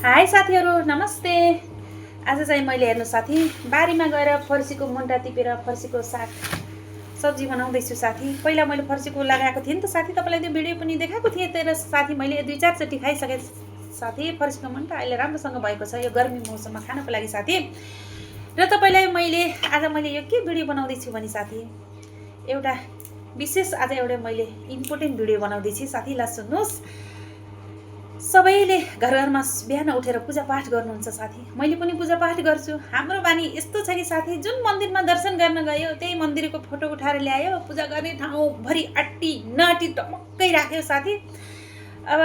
High साथीहरू, नमस्ते। आज चाहिँ मैले हेर्नु साथी बारीमा गएर फर्सीको मुन्टा टिपेर फर्सीको साग सब्जी बनाउँदैछु साथी। पहिला मैले फर्सीको लगाएको थिएँ नि त साथी, तपाईँलाई त्यो भिडियो पनि देखाएको थिएँ। तर साथी मैले 2-4 चोटि खाइसकेँ साथी। फर्सीको मुन्टा अहिले राम्रोसँग भएको छ यो गर्मी मौसममा खानको लागि साथी। र तपाईँलाई मैले आज यो के भिडियो बनाउँदैछु भने साथी, एउटा विशेष आज एउटा मैले इम्पोर्टेन्ट भिडियो बनाउँदैछु साथी। ल सुन्नुहोस्। सबैले घर घरमा बिहान उठेर पूजापाठ गर्नुहुन्छ साथी। मैले पनि पूजापाठ गर्छु। हाम्रो बानी यस्तो छ कि साथी, जुन मन्दिरमा दर्शन गर्न गयो त्यही मन्दिरको फोटो उठाएर ल्यायो, पूजा गर्ने ठाउँभरि अट्टी नटी टमक्कै राख्यो साथी। अब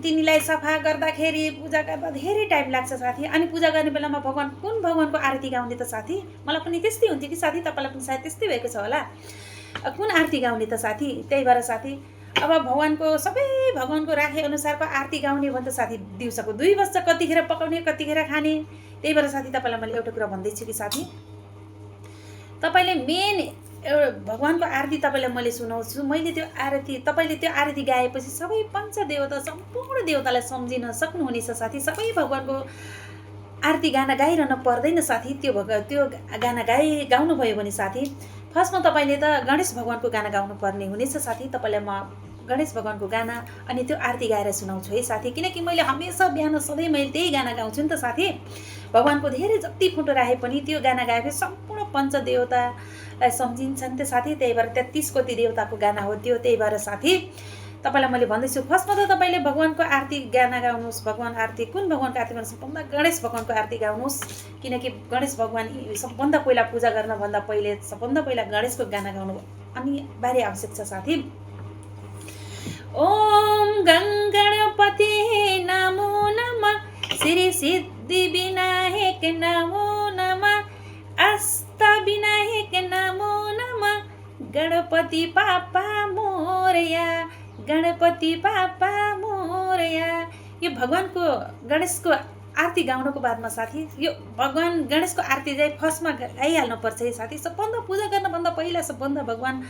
तिनीलाई सफा गर्दाखेरि पूजा गर्दा धेरै टाइम लाग्छ साथी। अनि पूजा गर्ने बेलामा कुन भगवानको आरती गाउने त साथी? मलाई पनि त्यस्तै हुन्छ कि साथी, तपाईँलाई पनि सायद त्यस्तै भएको छ होला। कुन आरती गाउने त साथी? त्यही भएर साथी अब सबै भगवानको राखे अनुसारको आरती गाउने भने त साथी दिउँसोको 2 बज्छ, कतिखेर पकाउने कतिखेर खाने। त्यही भएर साथी तपाईँलाई मैले एउटा कुरा भन्दैछु कि साथी, तपाईँले मेन भगवानको आरती तपाईँलाई मैले सुनाउँछु। मैले त्यो आरती तपाईँले त्यो आरती गाएपछि सबै पञ्चदेवता सम्पूर्ण देवतालाई सम्झिन सक्नुहुनेछ साथी। सबै भगवानको आरती गाना गाइरहन पर्दैन साथी। त्यो गाना गाउनुभयो भने साथी फर्स्टमा तपाईँले त गणेश भगवानको गाना गाउनु पर्ने हुनेछ साथी। तपाईँलाई म गणेश भगवानको गाना अनि त्यो आरती गाएर सुनाउँछु है साथी। किनकि मैले हमेसा बिहान सधैँ मैले त्यही गाना गाउँछु नि त साथी। भगवानको धेरै जति फोटो राखे पनि त्यो गाना गाएपछि सम्पूर्ण पञ्चदेवतालाई सम्झिन्छन् त्यो साथी। त्यही भएर 33 कोटी देवताको गाना हो त्यो। त्यही भएर साथी तपाईँलाई मैले भन्दैछु, फर्स्टमा त तपाईँले भगवानको आरती गाना गाउनुहोस्। भगवान आरती कुन भगवानको आरती गर्नुहोस्? सबभन्दा गणेश भगवानको आरती गाउनुहोस्। किनकि गणेश भगवान सबभन्दा पहिला पूजा गर्नभन्दा पहिले सबभन्दा पहिला गणेशको गाना गाउनु अनिवार्य आवश्यक छ साथी। ओम गणपति नमो नमः, श्री सिद्धि विनायक नमो नमः, अष्ट विनायक नमो नमः, गणपति पापा मोरया, गणपति पापा मोरया। यो भगवानको गणेशको आरती गाउनको बादमा साथी, यो भगवान गणेशको आरती चाहिँ फर्स्टमा गाइहाल्नुपर्छ है साथी। सबभन्दा पूजा गर्नभन्दा पहिला सबभन्दा भगवान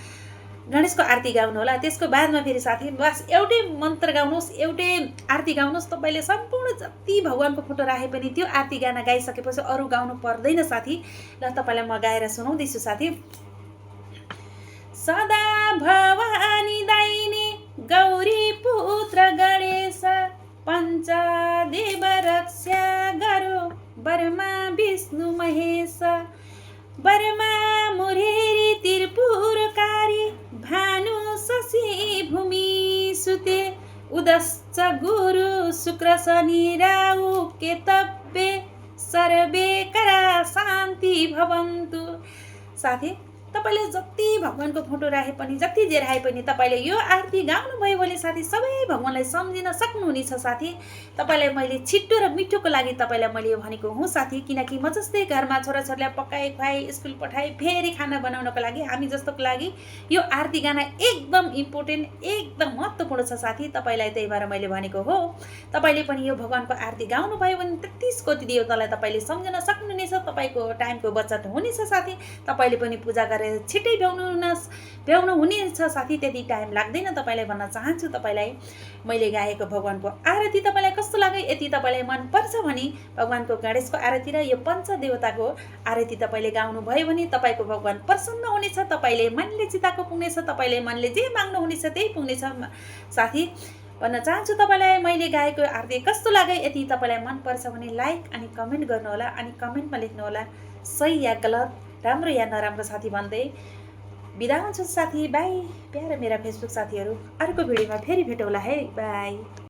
गणेशको आरती गाउनु होला। त्यसको बादमा फेरि साथी बस एउटै मन्त्र गाउनुहोस्, एउटै आरती गाउनुहोस्। तपाईँले सम्पूर्ण जति भगवानको फोटो राखे पनि त्यो आरती गाना गाइसकेपछि अरू गाउनु पर्दैन साथी। ल तपाईँलाई म गाएर सुनाउँदैछु साथी। सदा भवानी दाइनी गौरी पुत्र गणेश, पञ्चदेव रक्षा गरो बर्मा विष्णु महेश, बर्मा मुरेरी त्रिपुरकारी, भानु शशि भूमि सुते, उदश्च गुरु शुक्र शनि राहु केतव्ये, सर्वे करा शान्ति भवन्तु। साथी तपाईँले जति भगवानको फोटो राखे पनि जति जे राखे पनि तपाईँले यो आरती गाउनुभयो भने साथी सबै भगवानलाई सम्झिन सक्नुहुनेछ साथी। तपाईँलाई मैले छिट्टो र मिठोको लागि तपाईँलाई मैले यो भनेको हुँ साथी। किनकि म जस्तै घरमा छोराछोरीलाई पकाए खुवाए स्कुल पठाए फेरि खाना बनाउनको लागि हामी जस्तोको लागि यो आरती गाना एकदम इम्पोर्टेन्ट एकदम महत्त्वपूर्ण छ साथी। तपाईँलाई त्यही भएर मैले भनेको हो। तपाईँले पनि यो भगवानको आरती गाउनुभयो भने 33 कोटी देवतालाई तपाईँले सम्झिन सक्नुहुनेछ। तपाईँको टाइमको बचत हुनेछ साथी। तपाईँले पनि पूजा छिट्टै भ्याउनु हुनेछ साथी। त्यति टाइम लाग्दैन। तपाईँलाई भन्न चाहन्छु, तपाईँलाई मैले गाएको भगवानको आरती तपाईँलाई कस्तो लाग्यो? यदि तपाईँलाई मनपर्छ भने भगवानको गणेशको आरती र यो पञ्चदेवताको आरती तपाईँले गाउनुभयो भने तपाईँको भगवान प्रसन्न हुनेछ। तपाईँले मनले चिताएको पुग्नेछ। तपाईँले मनले जे माग्नु हुनेछ त्यही पुग्नेछ साथी। भन्न चाहन्छु तपाईँलाई मैले गाएको आरती कस्तो लाग्यो? यदि तपाईँलाई मनपर्छ भने लाइक अनि कमेन्ट गर्नुहोला। अनि कमेन्टमा लेख्नुहोला सही या गलत, राम्रो या नराम्रो साथी भन्दै बिदा हुन्छु साथी। बाई प्यारा मेरा फेसबुक साथीहरू। अर्को भिडियोमा फेरि भेटौँला है। बाई।